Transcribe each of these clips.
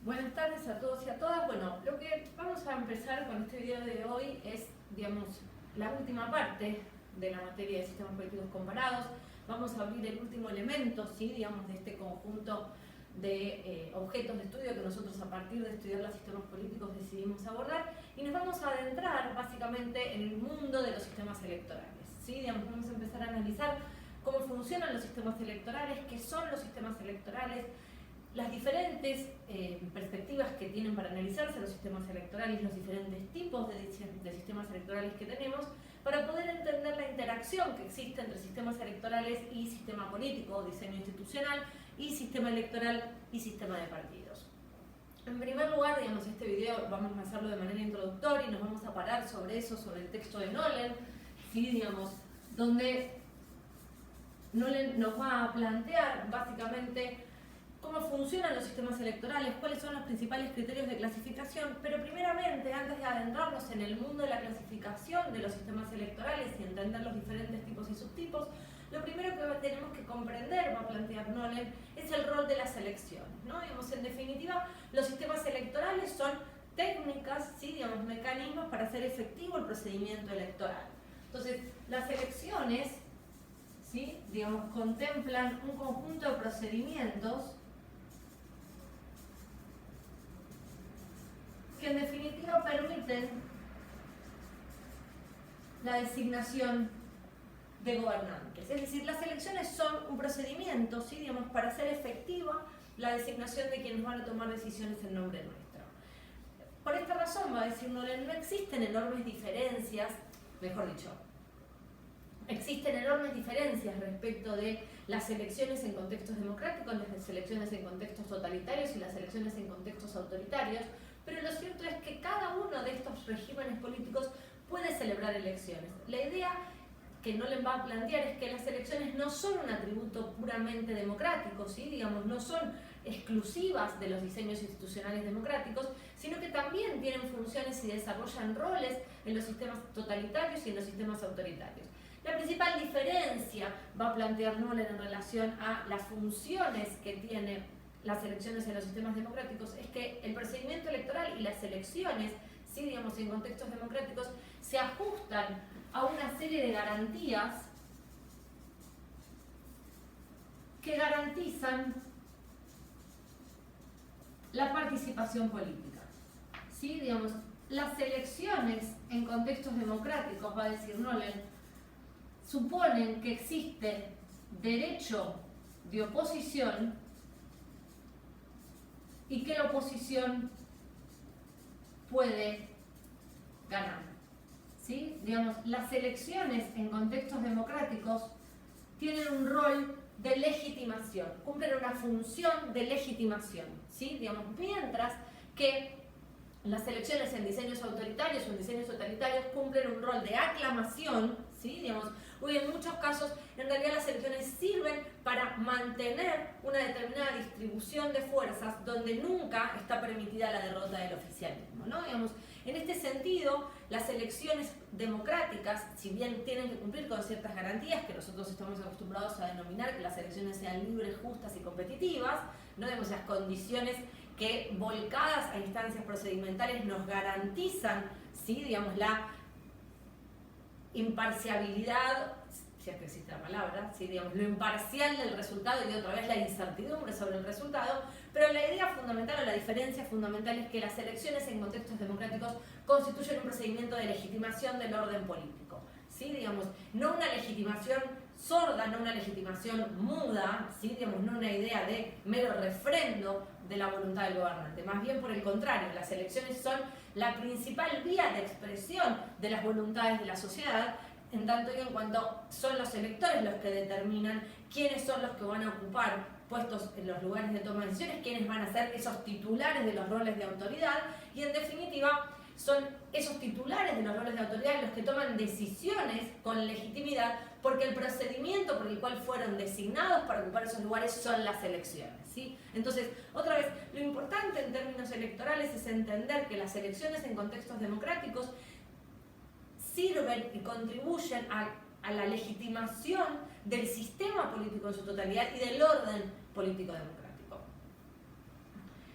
Buenas tardes a todos y a todas. Bueno, lo que vamos a empezar con este video de hoy es, digamos, la última parte de la materia de sistemas políticos comparados. Vamos a abrir el último elemento, ¿sí? Digamos, de este conjunto de objetos de estudio que nosotros a partir de estudiar los sistemas políticos decidimos abordar y nos vamos a adentrar básicamente en el mundo de los sistemas electorales, ¿sí? Digamos, vamos a empezar a analizar cómo funcionan los sistemas electorales, qué son los sistemas electorales, las diferentes perspectivas que tienen para analizarse los sistemas electorales, los diferentes tipos de sistemas electorales que tenemos, para poder entender la interacción que existe entre sistemas electorales y sistema político, diseño institucional, y sistema electoral y sistema de partidos. En primer lugar, digamos, este video vamos a hacerlo de manera introductoria y nos vamos a parar sobre eso, sobre el texto de Nolen, ¿sí? Digamos, donde Nolen nos va a plantear básicamente cómo funcionan los sistemas electorales, cuáles son los principales criterios de clasificación, pero primeramente, antes de adentrarnos en el mundo de la clasificación de los sistemas electorales y entender los diferentes tipos y subtipos, lo primero que tenemos que comprender, va a plantear Nolen, es el rol de las elecciones, ¿no? Digamos, en definitiva, los sistemas electorales son técnicas, ¿sí? Digamos, mecanismos para hacer efectivo el procedimiento electoral. Entonces, las elecciones, ¿sí? Digamos, contemplan un conjunto de procedimientos que en definitiva permiten la designación de gobernantes. Es decir, las elecciones son un procedimiento, ¿sí? Digamos, para hacer efectiva la designación de quienes van a tomar decisiones en nombre nuestro. Por esta razón, va a decir Nolen, no existen enormes diferencias, mejor dicho, existen enormes diferencias respecto de las elecciones en contextos democráticos, las elecciones en contextos totalitarios y las elecciones en contextos autoritarios, pero lo cierto es que cada uno de estos regímenes políticos puede celebrar elecciones. La idea que Nolen va a plantear es que las elecciones no son un atributo puramente democrático, ¿sí? Digamos, no son exclusivas de los diseños institucionales democráticos, sino que también tienen funciones y desarrollan roles en los sistemas totalitarios y en los sistemas autoritarios. La principal diferencia va a plantear Nolen en relación a las funciones que tiene las elecciones en los sistemas democráticos es que el procedimiento electoral y las elecciones, ¿sí? Digamos, en contextos democráticos, se ajustan a una serie de garantías que garantizan la participación política, ¿sí? Digamos, las elecciones en contextos democráticos, va a decir Nolen, suponen que existe derecho de oposición y que la oposición puede ganar, ¿sí? Digamos, las elecciones en contextos democráticos tienen un rol de legitimación, cumplen una función de legitimación, ¿sí? Digamos, mientras que las elecciones en diseños autoritarios o en diseños totalitarios cumplen un rol de aclamación, ¿sí? Digamos, hoy en muchos casos en realidad las elecciones sirven para mantener una determinada distribución de fuerzas donde nunca está permitida la derrota del oficialismo, ¿no? Digamos, en este sentido, las elecciones democráticas, si bien tienen que cumplir con ciertas garantías que nosotros estamos acostumbrados a denominar que las elecciones sean libres, justas y competitivas, no digamos las condiciones que volcadas a instancias procedimentales nos garantizan, ¿sí? Digamos, la imparcialidad, si es que existe la palabra, ¿sí? Digamos, lo imparcial del resultado y otra vez la incertidumbre sobre el resultado, pero la idea fundamental o la diferencia fundamental es que las elecciones en contextos democráticos constituyen un procedimiento de legitimación del orden político, ¿sí? Digamos, no una legitimación sorda, no una legitimación muda, ¿sí? Digamos, no una idea de mero refrendo de la voluntad del gobernante, más bien por el contrario, las elecciones son la principal vía de expresión de las voluntades de la sociedad, en tanto y en cuanto son los electores los que determinan quiénes son los que van a ocupar puestos en los lugares de toma de decisiones, quiénes van a ser esos titulares de los roles de autoridad y en definitiva son esos titulares de los roles de autoridad los que toman decisiones con legitimidad porque el procedimiento por el cual fueron designados para ocupar esos lugares son las elecciones, ¿sí? Entonces, otra vez, lo importante en términos electorales es entender que las elecciones en contextos democráticos sirven y contribuyen a la legitimación del sistema político en su totalidad y del orden político democrático.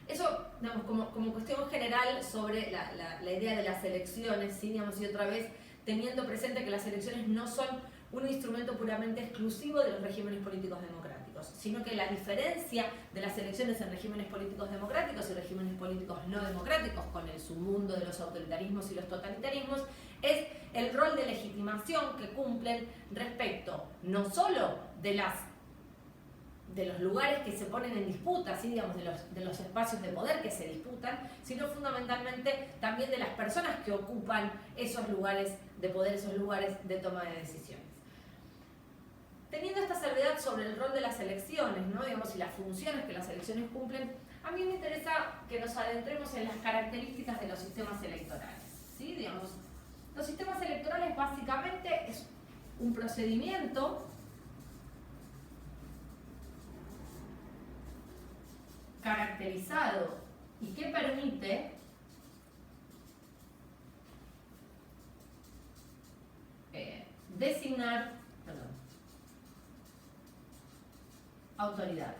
Eso digamos, como cuestión general sobre la idea de las elecciones, ¿sí? Digamos, y otra vez teniendo presente que las elecciones no son un instrumento puramente exclusivo de los regímenes políticos democráticos, sino que la diferencia de las elecciones en regímenes políticos democráticos y regímenes políticos no democráticos, con el submundo de los autoritarismos y los totalitarismos, es el rol de legitimación que cumplen respecto no solo de los lugares que se ponen en disputa, ¿sí? Digamos, de los espacios de poder que se disputan, sino fundamentalmente también de las personas que ocupan esos lugares de poder, esos lugares de toma de decisiones. Teniendo esta salvedad sobre el rol de las elecciones, ¿no? Digamos, y las funciones que las elecciones cumplen, a mí me interesa que nos adentremos en las características de los sistemas electorales, ¿sí? Digamos, los sistemas electorales básicamente es un procedimiento caracterizado y que permite designar autoridades,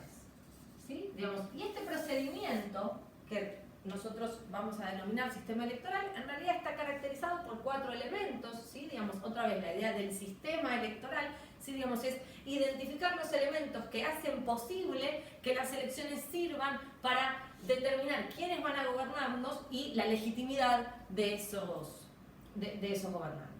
¿sí? Digamos, y este procedimiento que nosotros vamos a denominar sistema electoral, en realidad está caracterizado por 4 elementos, ¿sí? Digamos, otra vez la idea del sistema electoral, ¿sí? Digamos, es identificar los elementos que hacen posible que las elecciones sirvan para determinar quiénes van a gobernarnos y la legitimidad de esos gobernantes.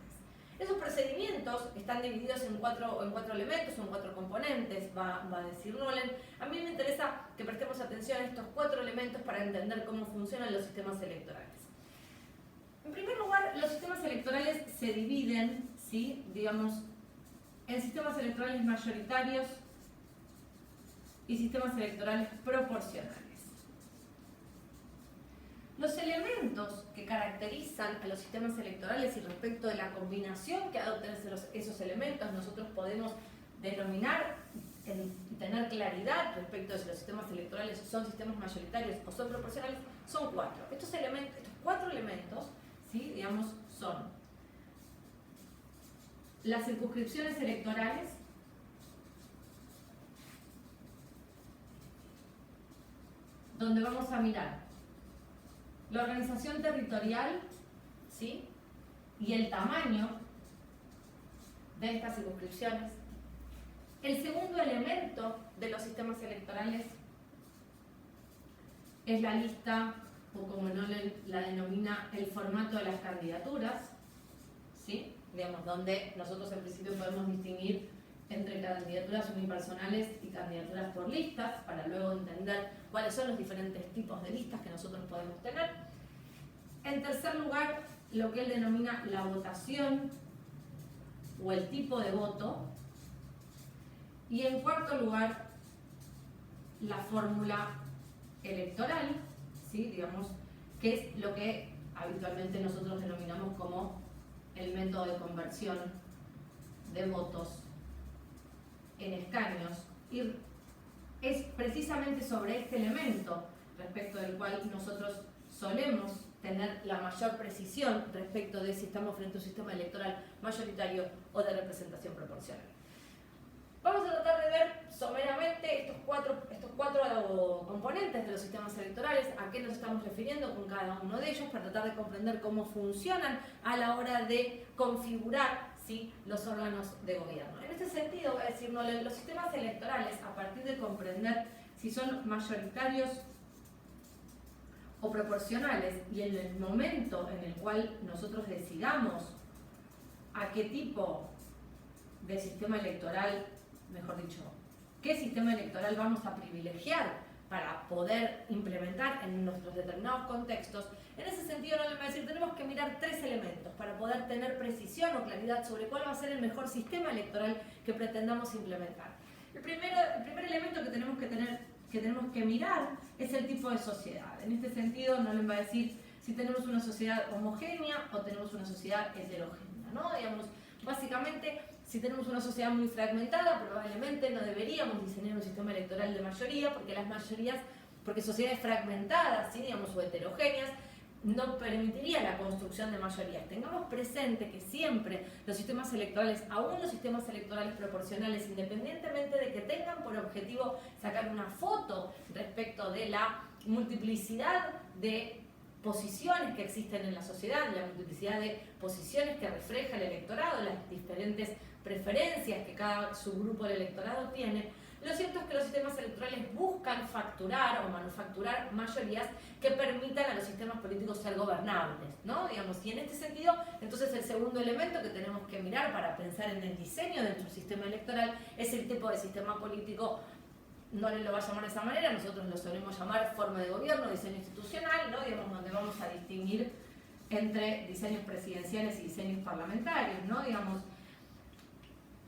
Esos procedimientos están divididos en cuatro elementos o en 4 componentes, va a decir Nolen. A mí me interesa que prestemos atención a estos 4 elementos para entender cómo funcionan los sistemas electorales. En primer lugar, los sistemas electorales se dividen, ¿sí? Digamos, en sistemas electorales mayoritarios y sistemas electorales proporcionales. Los elementos que caracterizan a los sistemas electorales y respecto de la combinación que adopten esos elementos, nosotros podemos denominar y tener claridad respecto de si los sistemas electorales son sistemas mayoritarios o son proporcionales, son 4. Estos 4 elementos, ¿sí? Digamos, son las circunscripciones electorales, donde vamos a mirar la organización territorial, ¿sí? Y el tamaño de estas circunscripciones. El segundo elemento de los sistemas electorales es la lista, o como Nolen la denomina, el formato de las candidaturas, ¿sí? Digamos, donde nosotros en principio podemos distinguir entre candidaturas unipersonales y candidaturas por listas, para luego entender cuáles son los diferentes tipos de listas que nosotros podemos tener. En tercer lugar, lo que él denomina la votación o el tipo de voto. Y en cuarto lugar, la fórmula electoral, ¿sí? Digamos, que es lo que habitualmente nosotros denominamos como el método de conversión de votos en escaños, y es precisamente sobre este elemento respecto del cual nosotros solemos tener la mayor precisión respecto de si estamos frente a un sistema electoral mayoritario o de representación proporcional. Vamos a tratar de ver someramente estos cuatro componentes de los sistemas electorales, a qué nos estamos refiriendo con cada uno de ellos, para tratar de comprender cómo funcionan a la hora de configurar, ¿sí?, los órganos de gobierno. En este sentido, voy a decir, los sistemas electorales, a partir de comprender si son mayoritarios o proporcionales, y en el momento en el cual nosotros decidamos a qué tipo de sistema electoral, mejor dicho, qué sistema electoral vamos a privilegiar para poder implementar en nuestros determinados contextos, en ese sentido no le voy a decir, tenemos que mirar 3 elementos para poder tener precisión o claridad sobre cuál va a ser el mejor sistema electoral que pretendamos implementar. El primer elemento que tenemos que mirar es el tipo de sociedad. En este sentido no les va a decir si tenemos una sociedad homogénea o tenemos una sociedad heterogénea, ¿no? Digamos, básicamente, si tenemos una sociedad muy fragmentada, probablemente no deberíamos diseñar un sistema electoral de mayoría, porque sociedades fragmentadas, ¿sí?, digamos, o heterogéneas, no permitiría la construcción de mayorías. Tengamos presente que siempre los sistemas electorales, aún los sistemas electorales proporcionales, independientemente de que tengan por objetivo sacar una foto respecto de la multiplicidad de posiciones que existen en la sociedad, la multiplicidad de posiciones que refleja el electorado, las diferentes preferencias que cada subgrupo del electorado tiene, lo cierto es que los sistemas electorales buscan facturar o manufacturar mayorías que permitan a los sistemas políticos ser gobernables, ¿no? Digamos, y en este sentido, entonces el segundo elemento que tenemos que mirar para pensar en el diseño de nuestro sistema electoral es el tipo de sistema político. No le lo va a llamar de esa manera, nosotros lo solemos llamar forma de gobierno, diseño institucional, ¿no? Digamos, donde vamos a distinguir entre diseños presidenciales y diseños parlamentarios, ¿no? Digamos,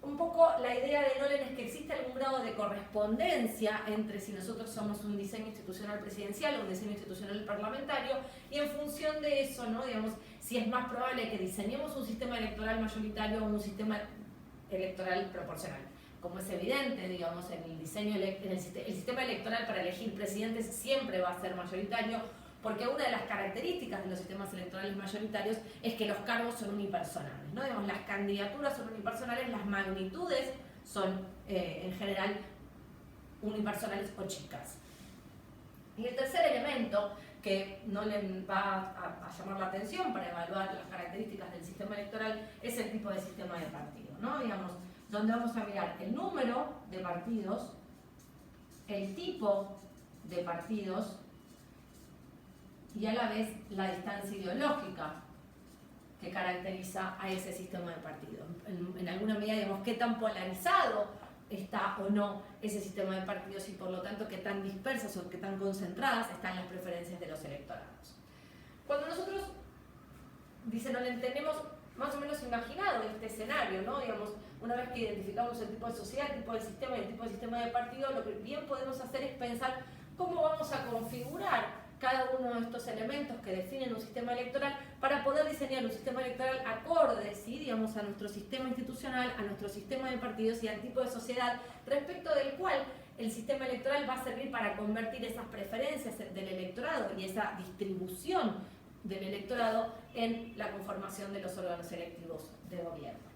un poco la idea de Nolen es que existe algún grado de correspondencia entre si nosotros somos un diseño institucional presidencial o un diseño institucional parlamentario, y en función de eso, ¿no? Digamos, si es más probable que diseñemos un sistema electoral mayoritario o un sistema electoral proporcional. Como es evidente, digamos, en el diseño, el sistema electoral para elegir presidentes siempre va a ser mayoritario, porque una de las características de los sistemas electorales mayoritarios es que los cargos son unipersonales, ¿no? Digamos, las candidaturas son unipersonales, las magnitudes son en general unipersonales o chicas. Y el tercer elemento que no le va a llamar la atención para evaluar las características del sistema electoral es el tipo de sistema de partido, ¿no? Digamos, donde vamos a mirar el número de partidos, el tipo de partidos y a la vez la distancia ideológica que caracteriza a ese sistema de partido. En alguna medida, digamos, qué tan polarizado está o no ese sistema de partidos y por lo tanto qué tan dispersas o qué tan concentradas están las preferencias de los electorados. Cuando nosotros, dice Nolen, tenemos más o menos imaginado este escenario, ¿no? Digamos, una vez que identificamos el tipo de sociedad, el tipo de sistema y el tipo de sistema de partido, lo que bien podemos hacer es pensar cómo vamos a configurar cada uno de estos elementos que definen un sistema electoral para poder diseñar un sistema electoral acorde, ¿sí? Digamos, a nuestro sistema institucional, a nuestro sistema de partidos y al tipo de sociedad respecto del cual el sistema electoral va a servir para convertir esas preferencias del electorado y esa distribución del electorado en la conformación de los órganos electivos de gobierno.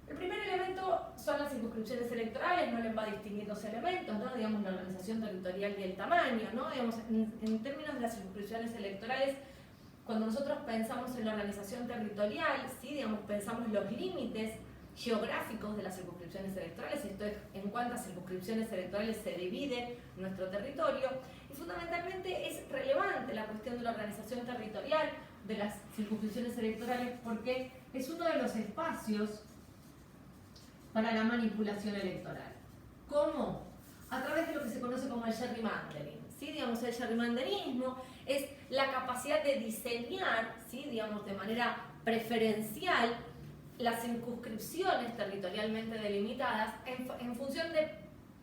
El primer elemento son las circunscripciones electorales. Nolen va a distinguir dos elementos, ¿no? Digamos, la organización territorial y el tamaño, ¿no? Digamos, en términos de las circunscripciones electorales, cuando nosotros pensamos en la organización territorial, ¿sí? Digamos, pensamos los límites geográficos de las circunscripciones electorales, esto es en cuántas circunscripciones electorales se divide nuestro territorio, y fundamentalmente es relevante la cuestión de la organización territorial de las circunscripciones electorales porque es uno de los espacios para la manipulación electoral. ¿Cómo? A través de lo que se conoce como el gerrymandering. ¿Sí? Digamos, el gerrymanderismo es la capacidad de diseñar, ¿sí? Digamos, de manera preferencial las circunscripciones territorialmente delimitadas en función de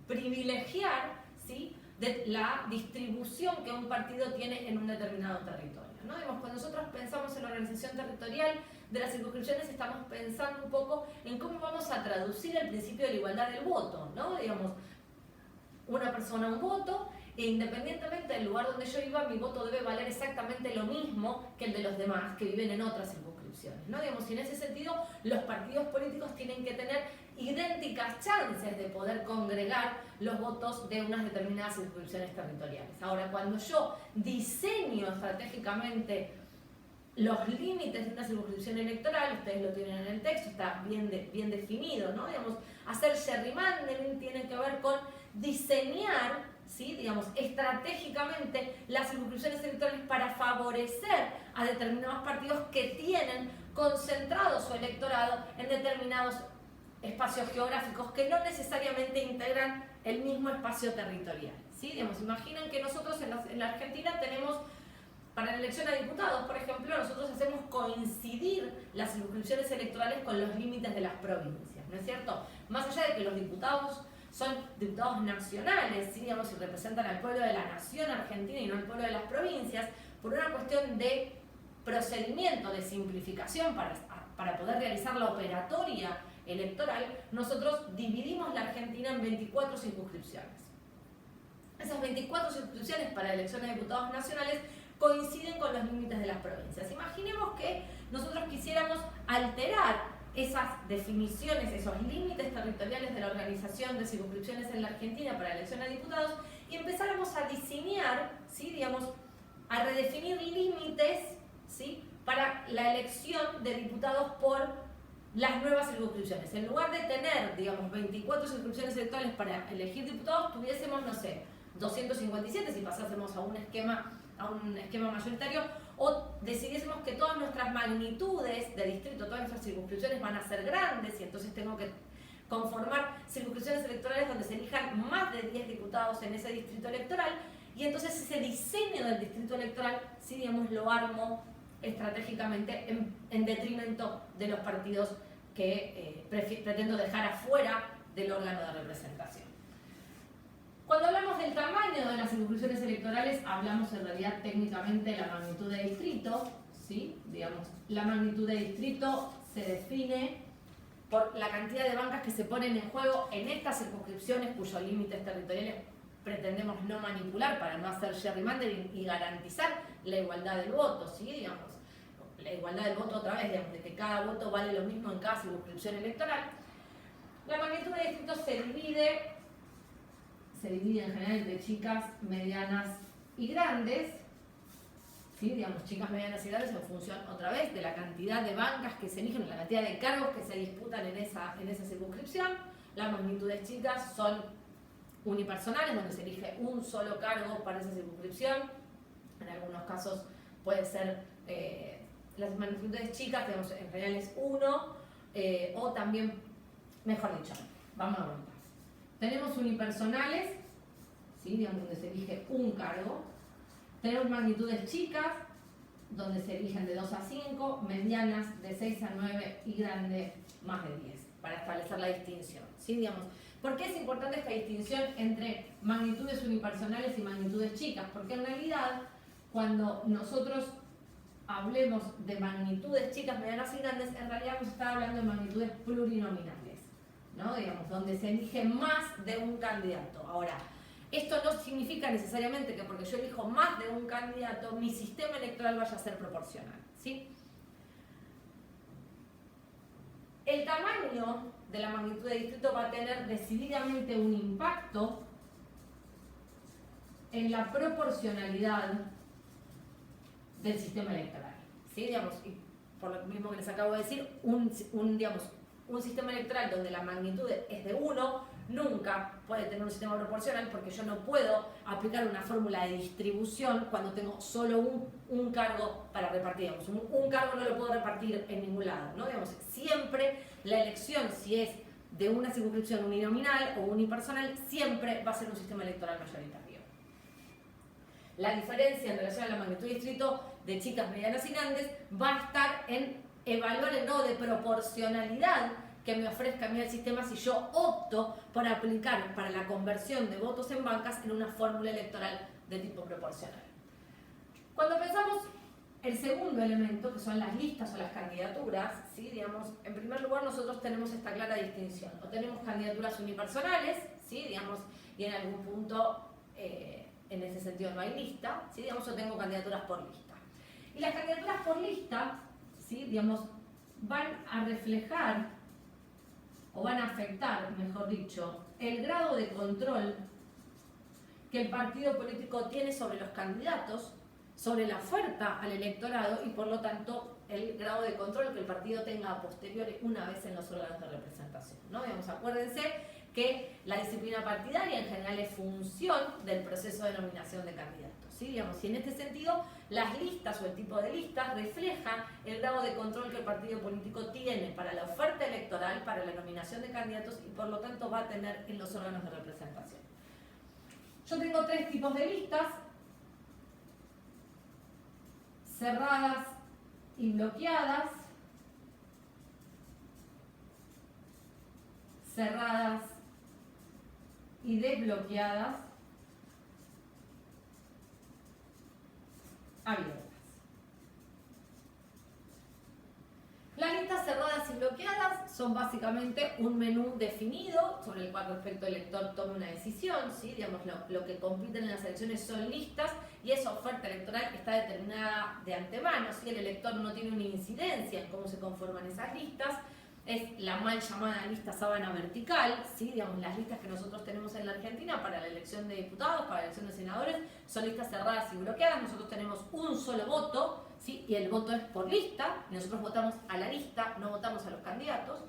privilegiar, ¿sí? De la distribución que un partido tiene en un determinado territorio, ¿no? Digamos, cuando nosotros pensamos en la organización territorial de las circunscripciones, estamos pensando un poco en cómo vamos a traducir el principio de la igualdad del voto, ¿no? Digamos, una persona un voto, e independientemente del lugar donde yo viva, mi voto debe valer exactamente lo mismo que el de los demás que viven en otras circunscripciones, ¿no? Digamos, y en ese sentido, los partidos políticos tienen que tener idénticas chances de poder congregar los votos de unas determinadas circunscripciones territoriales. Ahora, cuando yo diseño estratégicamente los límites de una circunscripción electoral, ustedes lo tienen en el texto, está bien definido, ¿no? Digamos, hacer gerrymandering tiene que ver con diseñar, ¿sí? Digamos, estratégicamente las circunscripciones electorales para favorecer a determinados partidos que tienen concentrado su electorado en determinados espacios geográficos que no necesariamente integran el mismo espacio territorial, ¿sí? Digamos, imaginen que nosotros en la Argentina tenemos, para la elección a diputados, por ejemplo, nosotros hacemos coincidir las circunscripciones electorales con los límites de las provincias, ¿no es cierto? Más allá de que los diputados son diputados nacionales, ¿sí? Digamos, y representan al pueblo de la nación argentina y no al pueblo de las provincias, por una cuestión de procedimiento, de simplificación para poder realizar la operatoria electoral, nosotros dividimos la Argentina en 24 circunscripciones. Esas 24 circunscripciones para elecciones de diputados nacionales coinciden con los límites de las provincias. Imaginemos que nosotros quisiéramos alterar esas definiciones, esos límites territoriales de la organización de circunscripciones en la Argentina para elección a diputados y empezáramos a diseñar, ¿sí? Digamos, a redefinir límites, ¿sí? Para la elección de diputados por las nuevas circunscripciones. En lugar de tener, digamos, 24 circunscripciones electorales para elegir diputados, tuviésemos, no sé, 257 si pasásemos a un esquema mayoritario, o decidiésemos que todas nuestras magnitudes de distrito, todas nuestras circunscripciones van a ser grandes y entonces tengo que conformar circunscripciones electorales donde se elijan más de 10 diputados en ese distrito electoral, y entonces ese diseño del distrito electoral, sí, digamos, lo armo estratégicamente en detrimento de los partidos que pretendo dejar afuera del órgano de representación. Cuando hablamos del tamaño de las circunscripciones electorales, hablamos en realidad técnicamente de la magnitud de distrito, ¿sí? Digamos, la magnitud de distrito se define por la cantidad de bancas que se ponen en juego en estas circunscripciones cuyos límites territoriales pretendemos no manipular para no hacer gerrymandering y garantizar la igualdad del voto, ¿sí? Digamos, la igualdad del voto otra vez, digamos, de que cada voto vale lo mismo en cada circunscripción electoral. La magnitud de distrito se divide en general entre chicas, medianas y grandes, ¿sí? Digamos, chicas, medianas y grandes en función, otra vez, de la cantidad de bancas que se eligen, la cantidad de cargos que se disputan en esa circunscripción. Las magnitudes chicas son unipersonales, donde se elige un solo cargo para esa circunscripción. En algunos casos puede ser, las magnitudes chicas, digamos, en realidad es uno, o también, mejor dicho, vamos a ver. Tenemos unipersonales, ¿sí? Digamos, donde se elige un cargo. Tenemos magnitudes chicas, donde se eligen de 2 a 5, medianas de 6 a 9 y grandes más de 10, para establecer la distinción, ¿sí? Digamos, ¿por qué es importante esta distinción entre magnitudes unipersonales y magnitudes chicas? Porque en realidad, cuando nosotros hablemos de magnitudes chicas, medianas y grandes, en realidad vamos a estar hablando de magnitudes plurinominales, ¿no? Digamos, donde se elige más de un candidato. Ahora, esto no significa necesariamente que porque yo elijo más de un candidato, mi sistema electoral vaya a ser proporcional, ¿sí? El tamaño de la magnitud de distrito va a tener decididamente un impacto en la proporcionalidad del sistema electoral, ¿sí? Digamos, y por lo mismo que les acabo de decir, un sistema electoral donde la magnitud es de 1 nunca puede tener un sistema proporcional, porque yo no puedo aplicar una fórmula de distribución cuando tengo solo un cargo para repartir. Digamos, un cargo no lo puedo repartir en ningún lado, ¿no? Digamos, siempre la elección, si es de una circunscripción uninominal o unipersonal, siempre va a ser un sistema electoral mayoritario. La diferencia en relación a la magnitud de distrito de chicas, medianas y grandes va a estar en evaluar el grado de proporcionalidad que me ofrezca a mí el sistema si yo opto por aplicar para la conversión de votos en bancas en una fórmula electoral de tipo proporcional. Cuando pensamos el segundo elemento, que son las listas o las candidaturas, ¿sí? Digamos, en primer lugar nosotros tenemos esta clara distinción. O tenemos candidaturas unipersonales, ¿sí? Digamos, y en algún punto en ese sentido no hay lista, ¿sí? Digamos, yo tengo candidaturas por lista. Y las candidaturas por lista, ¿sí? Digamos, van a reflejar o van a afectar, mejor dicho, el grado de control que el partido político tiene sobre los candidatos, sobre la oferta al electorado y por lo tanto el grado de control que el partido tenga a posteriori una vez en los órganos de representación, ¿no? Digamos, acuérdense que la disciplina partidaria en general es función del proceso de nominación de candidatos, ¿sí? Digamos, y en este sentido las listas o el tipo de listas reflejan el grado de control que el partido político tiene para la oferta electoral, para la nominación de candidatos y por lo tanto va a tener en los órganos de representación. Yo tengo 3 tipos de listas: cerradas y bloqueadas, cerradas y desbloqueadas, abiertas. Las listas cerradas y bloqueadas son básicamente un menú definido sobre el cual respecto al elector tome una decisión, ¿sí? Digamos, lo que compiten en las elecciones son listas y esa oferta electoral está determinada de antemano, ¿sí? El elector no tiene una incidencia en cómo se conforman esas listas. es la mal llamada lista sábana vertical, ¿sí? Digamos, las listas que nosotros tenemos en la Argentina para la elección de diputados, para la elección de senadores, son listas cerradas y bloqueadas. Nosotros tenemos un solo voto, ¿sí? Y el voto es por lista, y nosotros votamos a la lista, no votamos a los candidatos.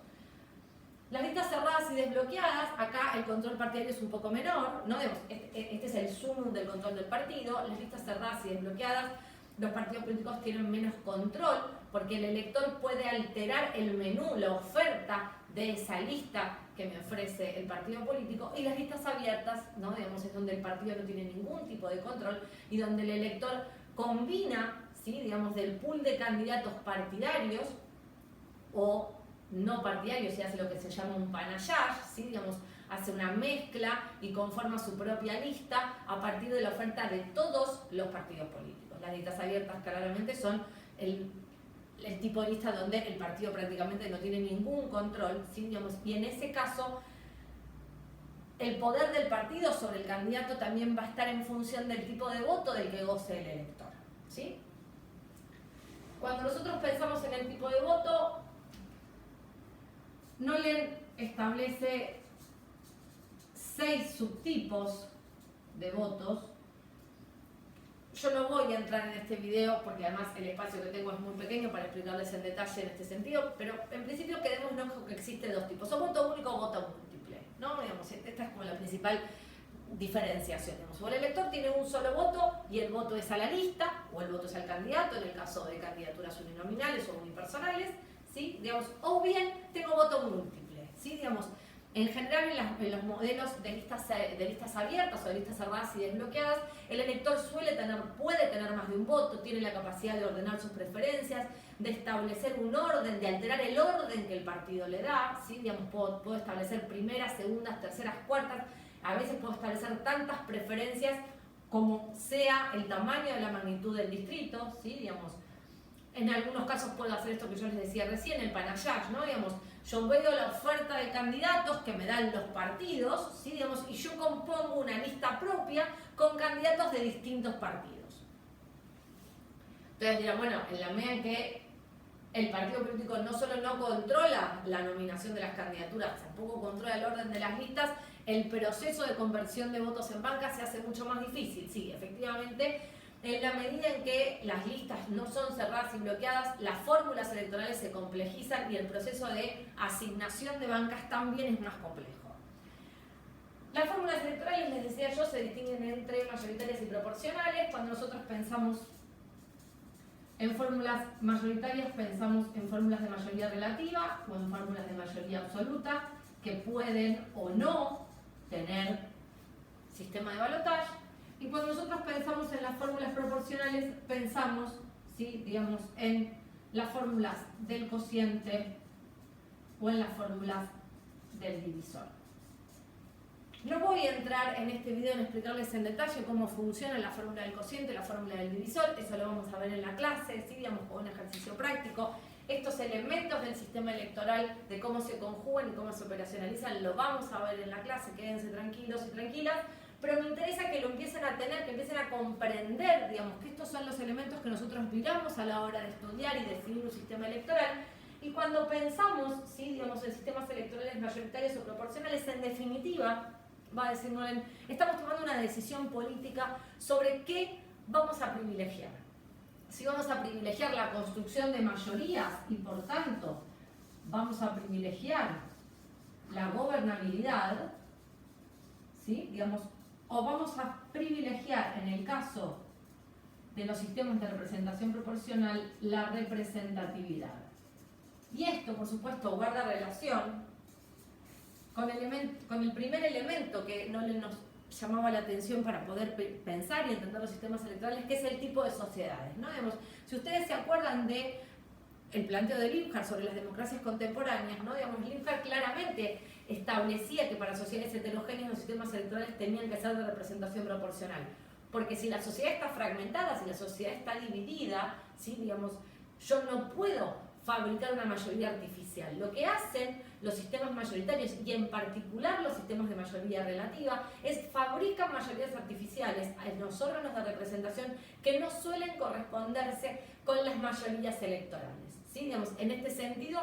Las listas cerradas y desbloqueadas, acá el control partidario es un poco menor, ¿no? Este es el sumum del control del partido. Las listas cerradas y desbloqueadas, los partidos políticos tienen menos control porque el elector puede alterar el menú, la oferta de esa lista que me ofrece el partido político, y las listas abiertas, ¿no? Digamos, es donde el partido no tiene ningún tipo de control y donde el elector combina, ¿sí? Digamos, del pool de candidatos partidarios o no partidarios, y hace lo que se llama un panayage, ¿sí? Digamos, hace una mezcla y conforma su propia lista a partir de la oferta de todos los partidos políticos. Las listas abiertas claramente son el tipo de lista donde el partido prácticamente no tiene ningún control, ¿sí? Digamos, y en ese caso el poder del partido sobre el candidato también va a estar en función del tipo de voto del que goce el elector, ¿sí? Cuando nosotros pensamos en el tipo de voto, Nolen establece 6 subtipos de votos. Yo no voy a entrar en este video porque además el espacio que tengo es muy pequeño para explicarles en detalle en este sentido, pero en principio quedémonos con que existen 2 tipos, o voto único o voto múltiple, ¿no? Digamos, esta es como la principal diferenciación. Digamos, o el elector tiene un solo voto y el voto es a la lista, o el voto es al candidato, en el caso de candidaturas uninominales o unipersonales, ¿sí? Digamos, o bien tengo voto múltiple, ¿sí? Digamos, en general en los modelos de listas abiertas o de listas cerradas y desbloqueadas, el elector puede tener más de un voto, tiene la capacidad de ordenar sus preferencias, de establecer un orden, de alterar el orden que el partido le da, ¿sí? Digamos, puedo establecer primeras, segundas, terceras, cuartas, a veces puedo establecer tantas preferencias como sea el tamaño de la magnitud del distrito, ¿sí? Digamos, en algunos casos puedo hacer esto que yo les decía recién, el panayage, ¿no? Digamos, yo veo la oferta de candidatos que me dan los partidos, ¿sí? Digamos, y yo compongo una lista propia con candidatos de distintos partidos. Entonces dirán, bueno, en la medida en que el partido político no solo no controla la nominación de las candidaturas, tampoco controla el orden de las listas, el proceso de conversión de votos en banca se hace mucho más difícil. Sí, efectivamente, en la medida en que las listas no son cerradas y bloqueadas, las fórmulas electorales se complejizan y el proceso de asignación de bancas también es más complejo. Las fórmulas electorales, les decía yo, se distinguen entre mayoritarias y proporcionales. Cuando nosotros pensamos en fórmulas mayoritarias, pensamos en fórmulas de mayoría relativa o en fórmulas de mayoría absoluta que pueden o no tener sistema de balotaje. Y cuando nosotros pensamos en las fórmulas proporcionales, pensamos, ¿sí? Digamos, en las fórmulas del cociente o en las fórmulas del divisor. No voy a entrar en este video en explicarles en detalle cómo funciona la fórmula del cociente y la fórmula del divisor, eso lo vamos a ver en la clase, ¿sí? Digamos, con un ejercicio práctico. Estos elementos del sistema electoral, de cómo se conjugan y cómo se operacionalizan, lo vamos a ver en la clase, quédense tranquilos y tranquilas. Pero me interesa que lo empiecen a tener, que empiecen a comprender, digamos, que estos son los elementos que nosotros miramos a la hora de estudiar y definir un sistema electoral. Y cuando pensamos, ¿sí? Digamos, en sistemas electorales mayoritarios o proporcionales, en definitiva, va a decir Nolen, estamos tomando una decisión política sobre qué vamos a privilegiar. Si vamos a privilegiar la construcción de mayorías y, por tanto, vamos a privilegiar la gobernabilidad, ¿sí? Digamos, o vamos a privilegiar, en el caso de los sistemas de representación proporcional, la representatividad. Y esto, por supuesto, guarda relación con el primer elemento que Nolen nos llamaba la atención para poder pensar y entender los sistemas electorales, que es el tipo de sociedades, ¿no? Digamos, si ustedes se acuerdan de el planteo de Limhart sobre las democracias contemporáneas, ¿no? Digamos, Limhart claramente establecía que para sociedades heterogéneas los sistemas electorales tenían que ser de representación proporcional. Porque si la sociedad está fragmentada, si la sociedad está dividida, ¿sí? Digamos, yo no puedo fabricar una mayoría artificial. Lo que hacen los sistemas mayoritarios, y en particular los sistemas de mayoría relativa, es fabrican mayorías artificiales en los órganos de representación que no suelen corresponderse con las mayorías electorales, ¿sí? Digamos, en este sentido,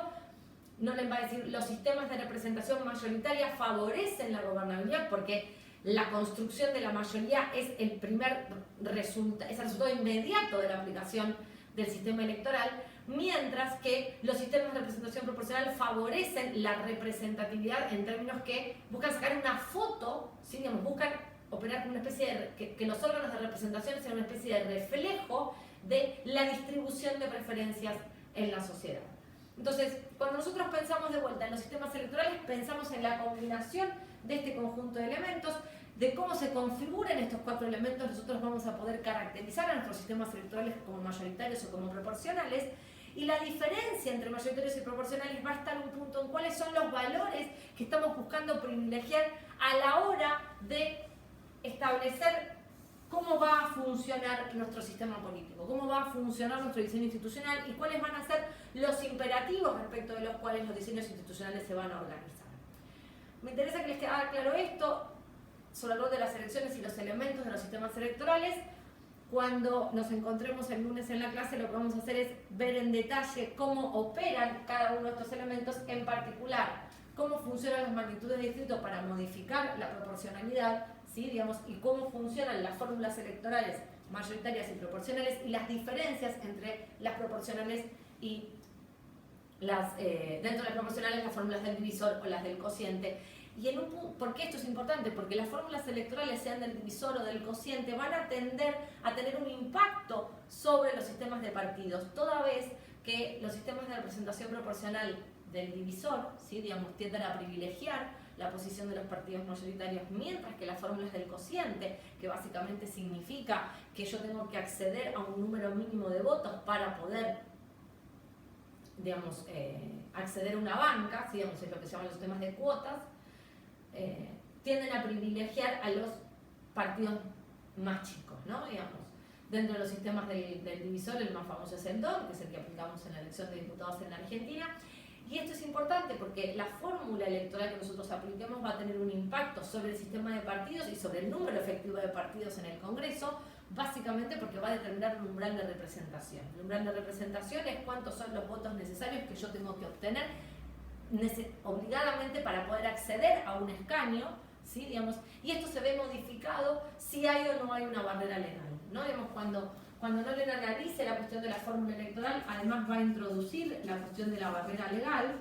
no les va a decir los sistemas de representación mayoritaria favorecen la gobernabilidad porque la construcción de la mayoría es el primer resultado, es el resultado inmediato de la aplicación del sistema electoral, mientras que los sistemas de representación proporcional favorecen la representatividad en términos que buscan sacar una foto, ¿sí? Digamos, buscan operar como una especie de, que los órganos de representación sean una especie de reflejo de la distribución de preferencias en la sociedad. Entonces, cuando nosotros pensamos de vuelta en los sistemas electorales, pensamos en la combinación de este conjunto de elementos, de cómo se configuran estos cuatro elementos. Nosotros vamos a poder caracterizar a nuestros sistemas electorales como mayoritarios o como proporcionales, y la diferencia entre mayoritarios y proporcionales va a estar un punto en cuáles son los valores que estamos buscando privilegiar a la hora de establecer cómo va a funcionar nuestro sistema político, cómo va a funcionar nuestro diseño institucional y cuáles van a ser los imperativos respecto de los cuales los diseños institucionales se van a organizar. Me interesa que les quede claro esto sobre el rol de las elecciones y los elementos de los sistemas electorales. Cuando nos encontremos el lunes en la clase, lo que vamos a hacer es ver en detalle cómo operan cada uno de estos elementos, en particular cómo funcionan las magnitudes de distrito para modificar la proporcionalidad, ¿sí? Digamos, y cómo funcionan las fórmulas electorales mayoritarias y proporcionales y las diferencias entre las proporcionales y las, dentro de las proporcionales, las fórmulas del divisor o las del cociente. Y ¿por qué esto es importante? Porque las fórmulas electorales, sean del divisor o del cociente, van a tender a tener un impacto sobre los sistemas de partidos, toda vez que los sistemas de representación proporcional del divisor, ¿sí? Digamos, tienden a privilegiar la posición de los partidos mayoritarios, mientras que las fórmulas del cociente, que básicamente significa que yo tengo que acceder a un número mínimo de votos para poder, digamos, acceder a una banca, ¿sí? Digamos, es lo que se llaman los sistemas de cuotas, tienden a privilegiar a los partidos más chicos, ¿no? Digamos, dentro de los sistemas del divisor, el más famoso es el DON, que es el que aplicamos en la elección de diputados en la Argentina. Y esto es importante porque la fórmula electoral que nosotros apliquemos va a tener un impacto sobre el sistema de partidos y sobre el número efectivo de partidos en el Congreso, básicamente porque va a determinar un umbral de representación. El umbral de representación es cuántos son los votos necesarios que yo tengo que obtener obligadamente para poder acceder a un escaño, ¿sí? Digamos, y esto se ve modificado si hay o no hay una barrera legal, ¿no? Digamos, cuando Nolen analice la cuestión de la fórmula electoral, además va a introducir la cuestión de la barrera legal,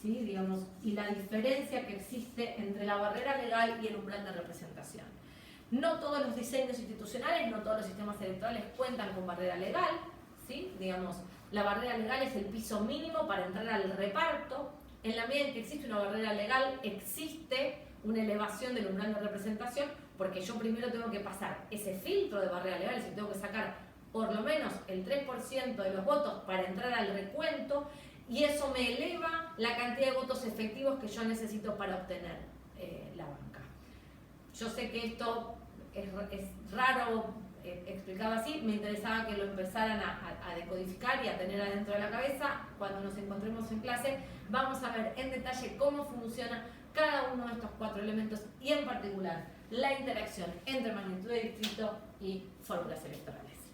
¿sí? Digamos, y la diferencia que existe entre la barrera legal y el umbral de representación. No todos los diseños institucionales, no todos los sistemas electorales cuentan con barrera legal, ¿sí? Digamos, la barrera legal es el piso mínimo para entrar al reparto. En la medida en que existe una barrera legal, existe una elevación del umbral de representación, porque yo primero tengo que pasar ese filtro de barrera legal, es decir, tengo que sacar por lo menos el 3% de los votos para entrar al recuento, y eso me eleva la cantidad de votos efectivos que yo necesito para obtener la banca. Yo sé que esto es raro explicado así, me interesaba que lo empezaran a decodificar y a tener adentro de la cabeza. Cuando nos encontremos en clase vamos a ver en detalle cómo funciona cada uno de estos cuatro elementos y en particular la interacción entre magnitud de distrito y fórmulas electorales.